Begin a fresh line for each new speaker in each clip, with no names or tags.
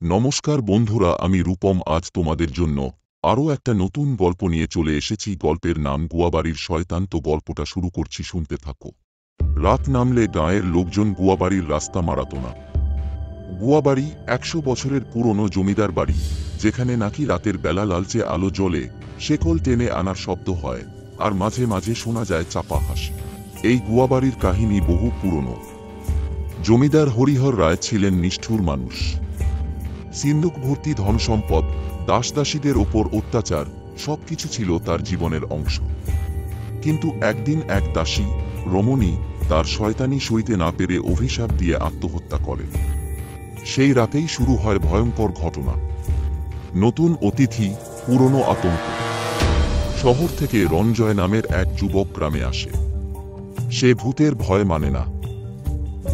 নমস্কার বন্ধুরা, আমি রূপম। আজ তোমাদের জন্য আরও একটা নতুন গল্প নিয়ে চলে এসেছি। গল্পের নাম গুয়াবাড়ির শয়তান। তো গল্পটা শুরু করছি, শুনতে থাকো। রাত নামলে গাঁয়ের লোকজন গুয়াবাড়ির রাস্তা মারাতো না। গুয়াবাড়ি 100 বছরের পুরনো জমিদার বাড়ি, যেখানে নাকি রাতের বেলা লালচে আলো জ্বলে, শেকল টেনে আনার শব্দ হয়, আর মাঝে মাঝে শোনা যায় চাপা হাসি। এই গুয়াবাড়ির কাহিনী বহু পুরনো। জমিদার হরিহর রায় ছিলেন নিষ্ঠুর মানুষ। সিন্দুক ভর্তি ধন সম্পদ, দাসদাসীদের ওপর অত্যাচার, সবকিছু ছিল তার জীবনের অংশ। কিন্তু একদিন এক দাসী, রমণী, তার শয়তানি সইতে না পেরে অভিশাপ দিয়ে আত্মহত্যা করে। সেই রাতেই শুরু হয় ভয়ঙ্কর ঘটনা। নতুন অতিথি, পুরনো আতঙ্ক। শহর থেকে রঞ্জয় নামের এক যুবক গ্রামে আসে। সে ভূতের ভয় মানে না।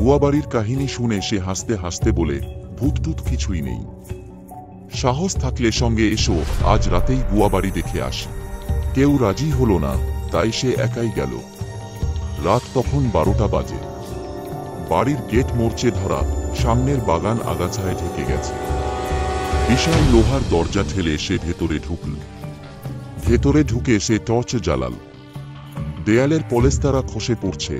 গুয়াবাড়ির কাহিনী শুনে সে হাসতে হাসতে বলে, ভূত টুত কিছুই নেই। সাহস থাকলে সঙ্গে এসো, আজ রাতেই গুয়াবাড়ি দেখে আসি। কেউ রাজি হলো না, তাই সে একাই গেল। রাত তখন 12টা বাজে। বাড়ির গেট মরচে ধরা, সামনের বাগান আগাছায় ঢেকে গেছে। বিশাল লোহার দরজা ঠেলে সে ভেতরে ঢুকল। ভেতরে ঢুকে সে টর্চ জ্বালাল। দেয়ালের পলেস্তারা খসে পড়ছে,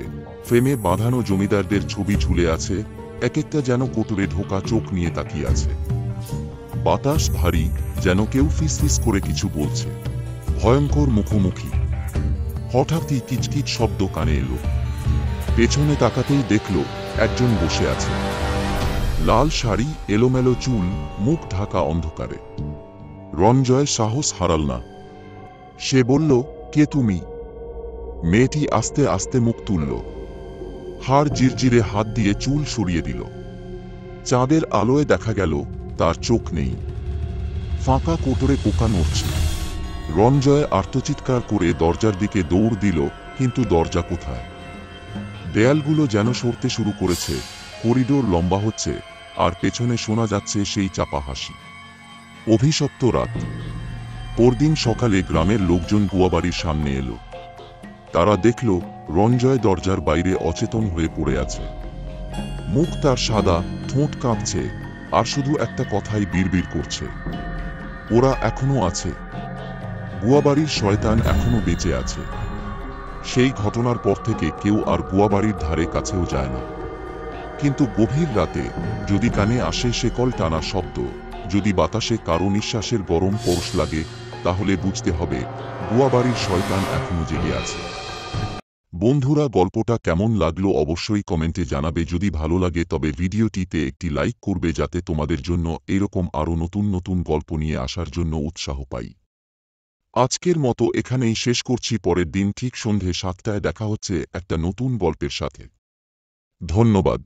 ফ্রেমে বাঁধানো জমিদারদের ছবি ঝুলে আছে, এক একটা যেন কোটরে ঢোকা চোখ নিয়ে তাকিয়ে আছে। বাতাস ভারী, যেন কেউ ফিসফিস করে কিছু বলছে। ভয়ঙ্কর মুখোমুখি। হঠাৎই কিচকিচ শব্দ কানে এলো। পেছনে তাকাতেই দেখল একজন বসে আছে। লাল শাড়ি, এলোমেলো চুল, মুখ ঢাকা অন্ধকারে। রঞ্জয় সাহস হারাল না। সে বলল, কে তুমি? মেয়েটি আস্তে আস্তে মুখ তুলল। হাড় জিরজিরে হাত দিয়ে চুল সরিয়ে দিল। চাঁদের আলোয় দেখা গেল তার চোখ নেই। ফাঁকা কোটরে পোকা নড়ছে। রঞ্জয় আর্তচিৎকার করে দরজার দিকে দৌড় দিল, কিন্তু দরজা কোথায়? দেয়ালগুলো যেন সরতে শুরু করেছে, করিডোর লম্বা হচ্ছে, আর পেছনে শোনা যাচ্ছে সেই চাপা হাসি। অভিশপ্ত রাত। পরদিন সকালে গ্রামের লোকজন গুয়াবাড়ির সামনে এলো। তারা দেখল রঞ্জয় দরজার বাইরে অচেতন হয়ে পড়ে আছে। মুখ তার সাদা, ঠোঁট কাঁপছে, আর শুধু একটা কথাই বিড়বিড় করছে, ওরা এখনো আছে। গুয়াবাড়ির শয়তান এখনো বেঁচে আছে। সেই ঘটনার পর থেকে কেউ আর গুয়াবাড়ির ধারে কাছেও যায় না। কিন্তু গভীর রাতে যদি কানে আসে শেকল টানা শব্দ, যদি বাতাসে কারো নিঃশ্বাসের গরম পরশ লাগে, তাহলে বুঝতে হবে গুয়াবাড়ির শয়তান এখনো জেগে আছে। বন্ধুরা, গল্পটা কেমন লাগলো অবশ্যই কমেন্টে জানাবে। যদি ভালো লাগে তবে ভিডিওটিতে একটি লাইক করবে, যাতে তোমাদের জন্য এরকম আরও নতুন নতুন গল্প নিয়ে আসার জন্য উৎসাহ পাই। আজকের মতো এখানেই শেষ করছি। পরের দিন ঠিক সন্ধে 7টায় দেখা হচ্ছে একটা নতুন গল্পের সাথে। ধন্যবাদ।